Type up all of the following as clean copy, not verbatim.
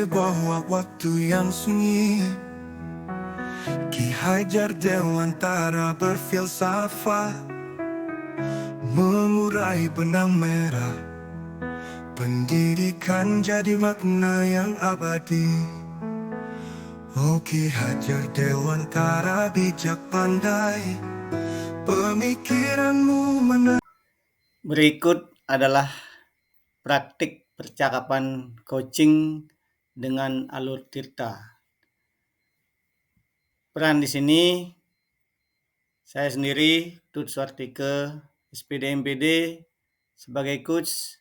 bawah waktu yang sunyi, Ki Hajar Dewantara berfilsafat, mengurai benang merah. Pendidikan jadi makna yang abadi. Oh Ki Hajar Dewantara bijak pandai, pemikiranmu Berikut adalah praktik percakapan coaching dengan Alur Tirta. Peran di sini saya sendiri, Tut Suartike, SPD MPD sebagai coach,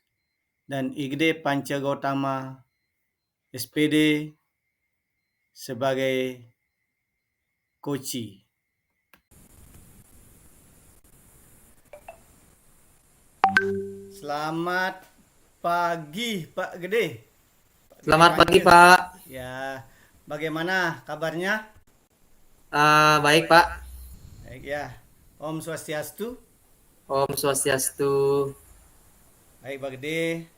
dan Igde Panca Gautama, SPD sebagai coachee. Selamat pagi Pak Gede. Selamat pagi, Pak. Ya, bagaimana kabarnya? Baik, Pak. Baik ya. Om Swastiastu. Om Swastiastu. Baik Pak Gede.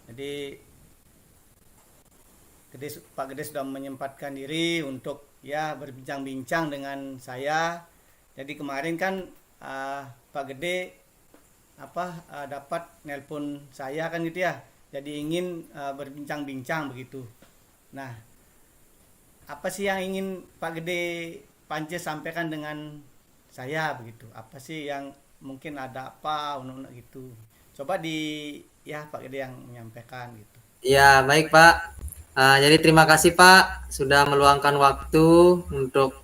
Jadi Pak Gede sudah menyempatkan diri untuk ya berbincang-bincang dengan saya. Jadi kemarin kan Pak Gede dapat nelpon saya kan gitu ya. Jadi ingin berbincang-bincang begitu. Nah, apa sih yang ingin Pak Gede Pance sampaikan dengan saya begitu? Apa sih yang mungkin ada apa unek-unek gitu? Coba Pak Gede yang menyampaikan gitu. Ya, baik, Pak. Jadi terima kasih, Pak, sudah meluangkan waktu untuk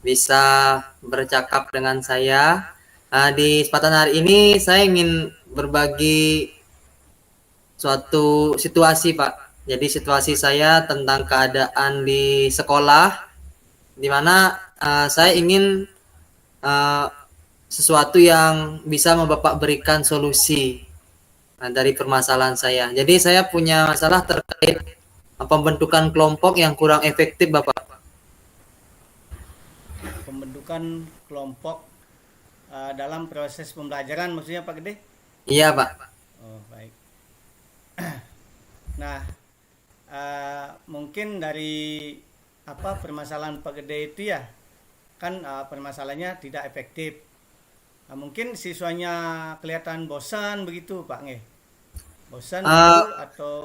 bisa bercakap dengan saya. Di kesempatan hari ini saya ingin berbagi suatu situasi, Pak. Jadi situasi saya tentang keadaan di sekolah, di mana saya ingin sesuatu yang bisa Bapak berikan solusi dari permasalahan saya. Jadi saya punya masalah terkait pembentukan kelompok yang kurang efektif, Bapak. Pembentukan kelompok dalam proses pembelajaran maksudnya Pak Gede? Iya, Pak. Oh, baik. Nah, mungkin dari permasalahan Pak Gede itu ya, kan permasalahannya tidak efektif. Mungkin siswanya kelihatan bosan begitu Pak Nge? Bosan gitu atau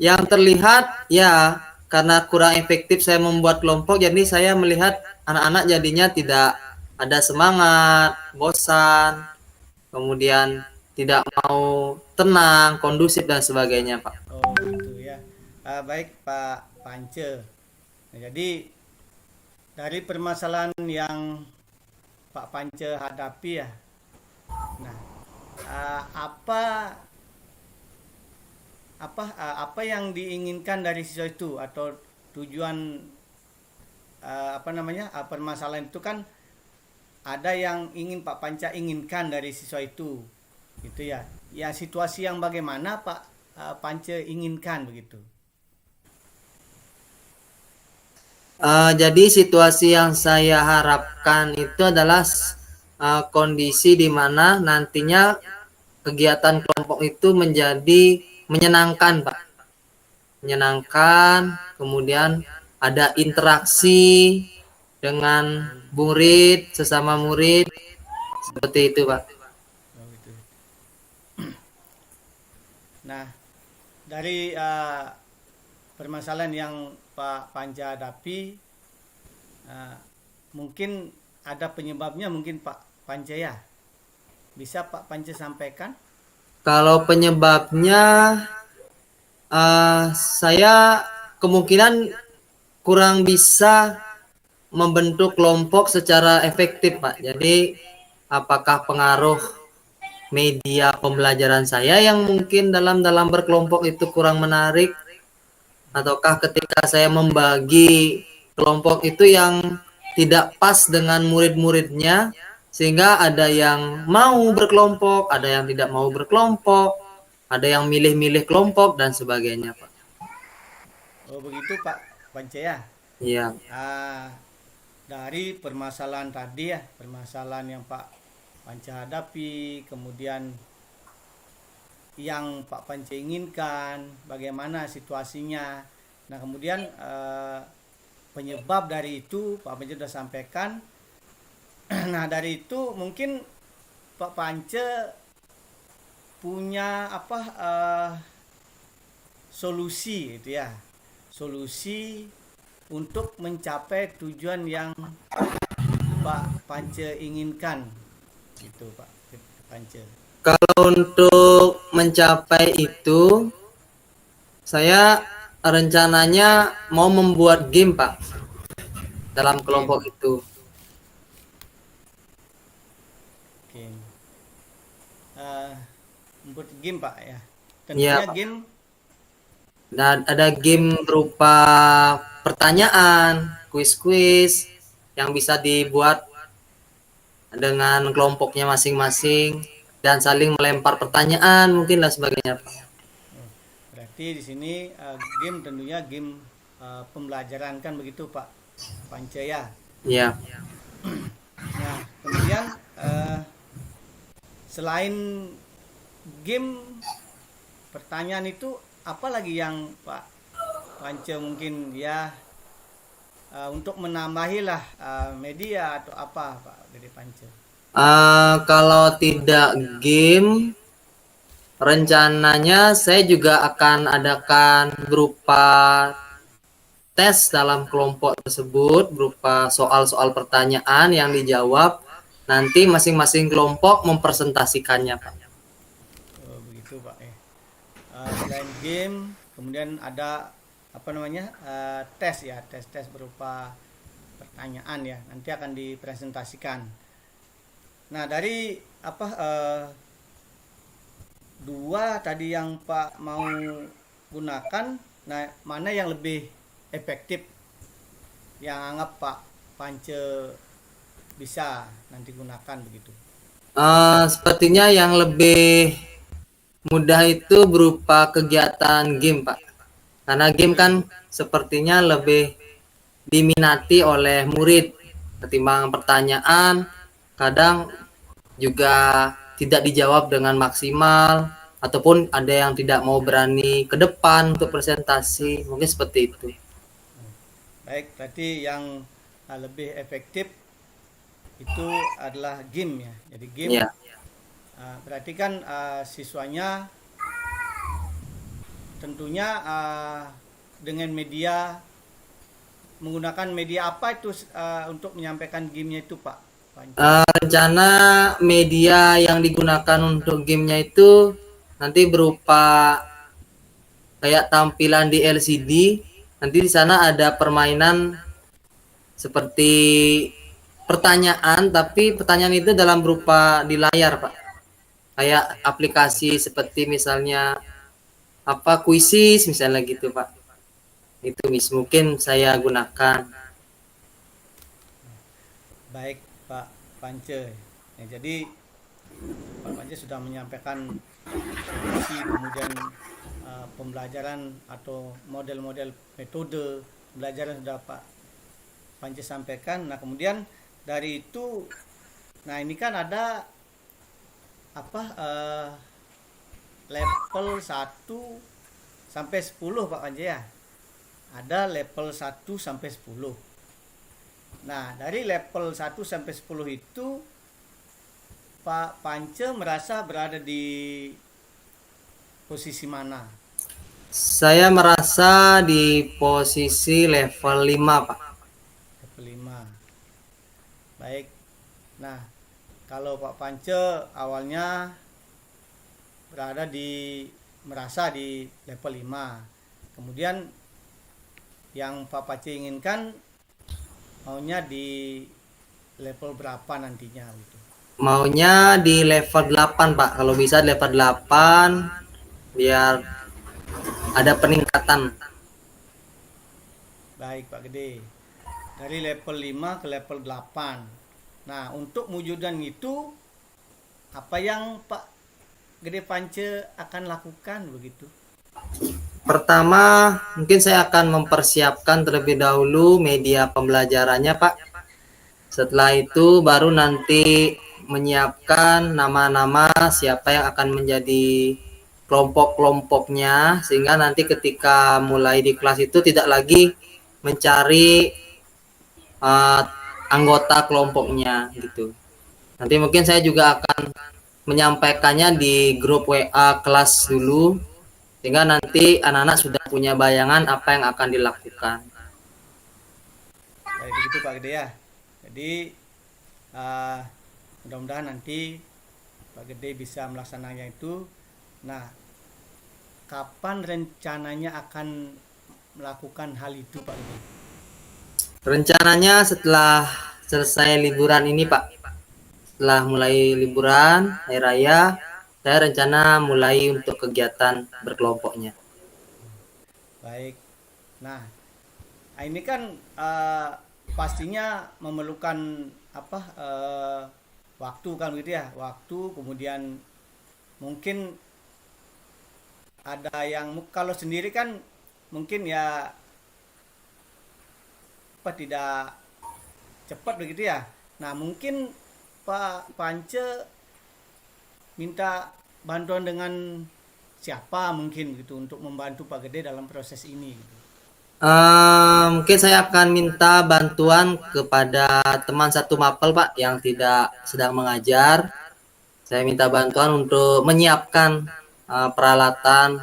Yang terlihat ya karena kurang efektif saya membuat kelompok, jadi saya melihat anak-anak jadinya tidak ada semangat, bosan, kemudian tidak mau tenang, kondusif dan sebagainya, Pak. oh gitu ya. Baik Pak Pance. Nah, jadi dari permasalahan yang Pak Pance hadapi ya. Nah, apa apa yang diinginkan dari siswa itu atau tujuan permasalahan itu kan ada yang ingin Pak Panca inginkan dari siswa itu gitu ya. Ya situasi yang bagaimana Pak Panca inginkan begitu. Jadi situasi yang saya harapkan itu adalah kondisi di mana nantinya kegiatan kelompok itu menjadi menyenangkan, Pak. Menyenangkan, kemudian ada interaksi dengan murid, sesama murid, seperti itu, Pak. Oh, gitu. Nah, dari permasalahan yang Pak Panca hadapi, mungkin ada penyebabnya mungkin Pak Panca ya. Bisa Pak Panca sampaikan? Kalau penyebabnya, saya kemungkinan kurang bisa membentuk kelompok secara efektif, Pak. Jadi, apakah pengaruh media pembelajaran saya yang mungkin dalam berkelompok itu kurang menarik, ataukah ketika saya membagi kelompok itu yang tidak pas dengan murid-muridnya, sehingga ada yang mau berkelompok, ada yang tidak mau berkelompok, ada yang milih-milih kelompok dan sebagainya, Pak. Oh begitu Pak Panca ya. Iya. Dari permasalahan tadi ya, permasalahan yang Pak Panca hadapi, kemudian yang Pak Pance inginkan, bagaimana situasinya. Nah kemudian penyebab dari itu Pak Pance sudah sampaikan. Nah dari itu mungkin Pak Pance punya solusi itu ya, solusi untuk mencapai tujuan yang Pak Pance inginkan gitu Pak Pance. Kalau untuk mencapai itu, saya rencananya mau membuat game, Pak, dalam kelompok itu. Oke. Membuat game Pak ya. Tentunya Pak. game. Dan ada game berupa pertanyaan, kuis-kuis yang bisa dibuat dengan kelompoknya masing-masing dan saling melempar pertanyaan mungkin lah sebagainya, Pak. Berarti di sini game tentunya game pembelajaran kan begitu Pak Pance ya. Iya. Nah kemudian selain game pertanyaan itu apa lagi yang Pak Pance mungkin ya untuk menambahilah media atau apa Pak Gede Pance? Kalau tidak game, rencananya saya juga akan adakan berupa tes dalam kelompok tersebut berupa soal-soal pertanyaan yang dijawab. Nanti masing-masing kelompok mempresentasikannya, Pak. Oh, begitu Pak ya. Selain game, kemudian ada apa namanya tes ya, tes berupa pertanyaan ya. Nanti akan dipresentasikan. Nah dari dua tadi yang Pak mau gunakan, nah mana yang lebih efektif yang anggap Pak Pance bisa nanti gunakan begitu? Sepertinya yang lebih mudah itu berupa kegiatan game, Pak. Karena game kan sepertinya lebih diminati oleh murid ketimbang pertanyaan. Kadang juga tidak dijawab dengan maksimal ataupun ada yang tidak mau berani ke depan untuk presentasi, mungkin seperti itu. Baik, berarti yang lebih efektif itu adalah game ya. Jadi game Ya. berarti kan siswanya tentunya dengan media menggunakan media apa itu untuk menyampaikan gamenya itu Pak? Rencana media yang digunakan untuk gamenya itu nanti berupa kayak tampilan di LCD. Nanti di sana ada permainan seperti pertanyaan, tapi pertanyaan itu dalam berupa di layar, Pak. Kayak aplikasi seperti misalnya kuisis misalnya gitu, Pak. Itu mungkin saya gunakan. Baik Pak Pance. Ya, jadi Pak Pance sudah menyampaikan solusi kemudian pembelajaran atau model-model metode pembelajaran sudah Pak Pance sampaikan. Nah kemudian dari itu, nah ini kan ada level 1 sampai 10 Pak Pance ya. Ada level 1 sampai 10. Nah, dari level 1 sampai 10 itu Pak Pance merasa berada di posisi mana? Saya merasa di posisi level 5, Pak. Level 5. Baik. Nah, kalau Pak Pance awalnya merasa di level 5. Kemudian yang Pak Pance inginkan maunya di level berapa nantinya gitu? Maunya di level 8, Pak. Kalau bisa level 8 biar ada peningkatan. Baik Pak Gede. Dari level 5 ke level 8. Nah, untuk mewujudkan itu apa yang Pak Gede Pance akan lakukan begitu? Pertama, mungkin saya akan mempersiapkan terlebih dahulu media pembelajarannya, Pak. Setelah itu baru nanti menyiapkan nama-nama siapa yang akan menjadi kelompok-kelompoknya, sehingga nanti ketika mulai di kelas itu tidak lagi mencari anggota kelompoknya gitu. Nanti mungkin saya juga akan menyampaikannya di grup WA kelas dulu, sehingga nanti anak-anak sudah punya bayangan apa yang akan dilakukan. Baik begitu Pak Gede ya. Jadi mudah-mudahan nanti Pak Gede bisa melaksanakannya itu. Nah, kapan rencananya akan melakukan hal itu Pak Gede? Rencananya setelah selesai liburan ini Pak, setelah mulai liburan hari raya, saya rencana mulai untuk kegiatan berkelompoknya. Baik. Nah, ini kan pastinya memerlukan apa waktu kan gitu ya, waktu, kemudian mungkin ada yang kalau sendiri kan mungkin ya apa tidak cepat begitu ya. Nah, mungkin Pak Pance minta bantuan dengan siapa mungkin gitu untuk membantu Pak Gede dalam proses ini gitu. Mungkin saya akan minta bantuan kepada teman satu mapel Pak yang tidak sedang mengajar. Saya minta bantuan untuk menyiapkan peralatan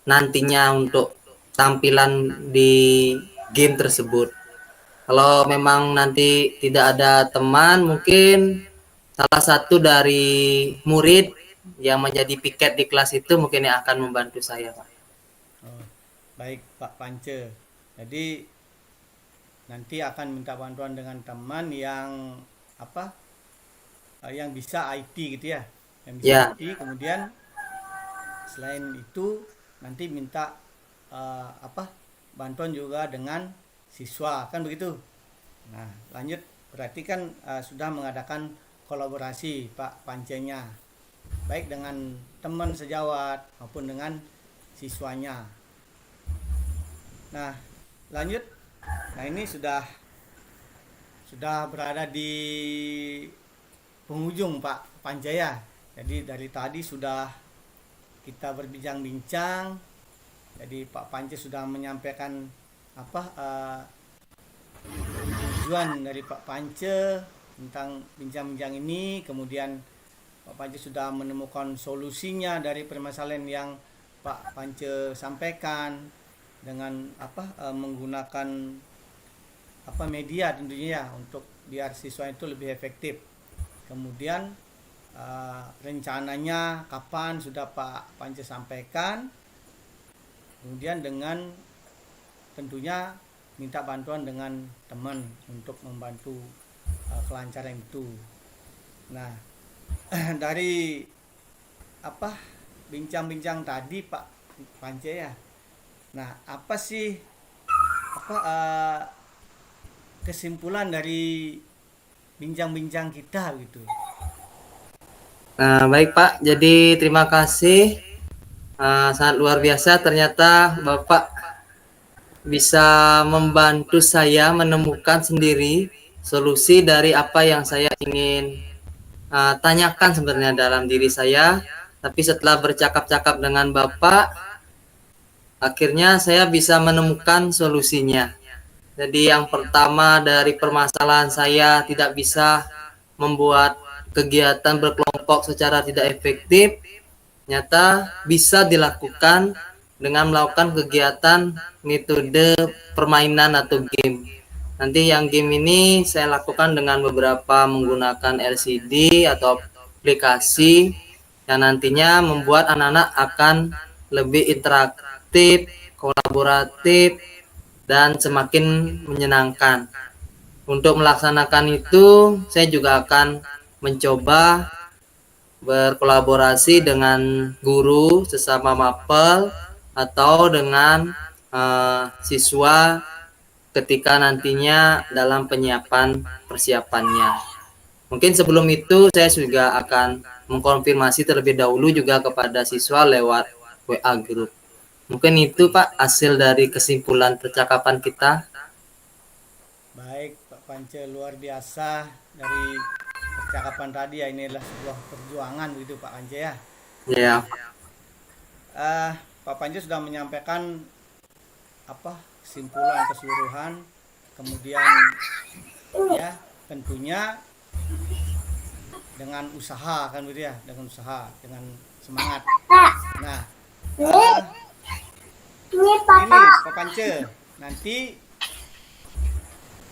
nantinya untuk tampilan di game tersebut. Kalau memang nanti tidak ada teman, mungkin salah satu dari murid yang menjadi piket di kelas itu mungkin yang akan membantu saya Pak. Oh, baik Pak Pance. Jadi nanti akan minta bantuan dengan teman yang apa? Yang bisa IT gitu ya. Yang bisa Ya. IT, kemudian selain itu nanti minta apa? Bantuan juga dengan siswa kan begitu. Nah, lanjut berarti kan sudah mengadakan kolaborasi Pak Pancenya baik dengan teman sejawat maupun dengan siswanya. Nah, lanjut. Nah, ini sudah berada di penghujung Pak Panjaya. Jadi dari tadi sudah kita berbincang-bincang. Jadi Pak Pance sudah menyampaikan apa tujuan dari Pak Pance tentang bincang-bincang ini. Kemudian Pak Pance sudah menemukan solusinya dari permasalahan yang Pak Pance sampaikan dengan apa menggunakan apa media tentunya ya untuk biar siswa itu lebih efektif. Kemudian rencananya kapan sudah Pak Pance sampaikan. Kemudian dengan tentunya minta bantuan dengan teman untuk membantu kelancaran itu. Nah, dari apa bincang-bincang tadi Pak Pance ya. Nah, apa sih apa kesimpulan dari bincang-bincang kita gitu? Nah, baik Pak. Jadi terima kasih. Sangat luar biasa ternyata Bapak bisa membantu saya menemukan sendiri solusi dari apa yang saya ingin tanyakan sebenarnya dalam diri saya. Tapi setelah bercakap-cakap dengan Bapak, akhirnya saya bisa menemukan solusinya. Jadi yang pertama dari permasalahan saya tidak bisa membuat kegiatan berkelompok secara tidak efektif, nyata bisa dilakukan dengan melakukan kegiatan metode permainan atau game. Nanti yang game ini saya lakukan dengan beberapa menggunakan LCD atau aplikasi yang nantinya membuat anak-anak akan lebih interaktif, kolaboratif, dan semakin menyenangkan. Untuk melaksanakan itu, saya juga akan mencoba berkolaborasi dengan guru sesama mapel atau dengan siswa ketika nantinya dalam persiapannya. Mungkin sebelum itu saya juga akan mengkonfirmasi terlebih dahulu juga kepada siswa lewat WA group. Mungkin itu Pak hasil dari kesimpulan percakapan kita. Baik Pak Pance, luar biasa dari percakapan tadi ya, ini adalah sebuah perjuangan gitu Pak Pance ya. Ya. Pak Pance sudah menyampaikan kesimpulan keseluruhan, kemudian ya tentunya dengan usaha kan gitu ya, dengan usaha, dengan semangat. Nah, ini Pak Pance, nanti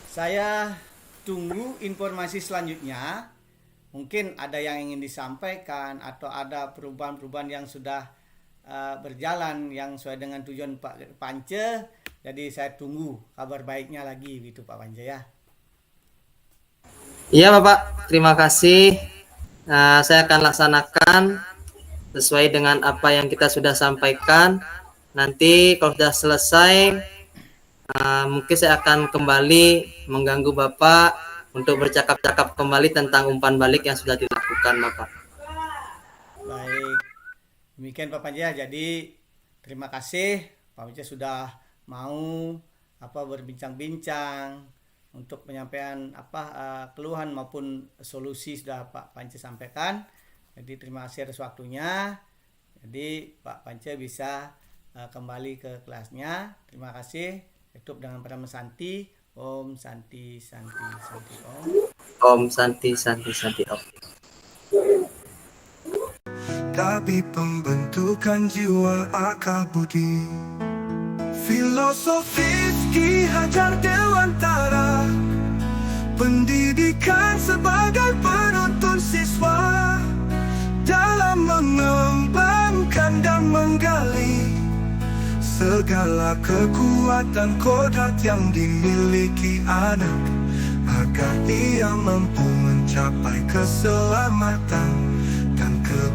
saya tunggu informasi selanjutnya. Mungkin ada yang ingin disampaikan atau ada perubahan-perubahan yang sudah berjalan yang sesuai dengan tujuan Pak Pance. Jadi saya tunggu kabar baiknya lagi gitu Pak Pance ya. Iya Bapak, terima kasih. Saya akan laksanakan sesuai dengan apa yang kita sudah sampaikan. Nanti kalau sudah selesai, mungkin saya akan kembali mengganggu Bapak untuk bercakap-cakap kembali tentang umpan balik yang sudah dilakukan Bapak. Baik, demikian Pak Pance. Jadi terima kasih Pak Pance sudah mau berbincang-bincang untuk penyampaian keluhan maupun solusi sudah Pak Pance sampaikan. Jadi terima kasih atas waktunya. Jadi Pak Pance bisa kembali ke kelasnya. Terima kasih. Tutup dengan pranama Santi. Om Santi Santi Santi Om. Om Santi Santi Santi Om. Tapi pembentukan jiwa akal budi, filosofis Ki Hajar Dewantara, pendidikan sebagai penuntun siswa dalam mengembangkan dan menggali segala kekuatan kodrat yang dimiliki anak, agar ia mampu mencapai keselamatan dan kebahagiaan.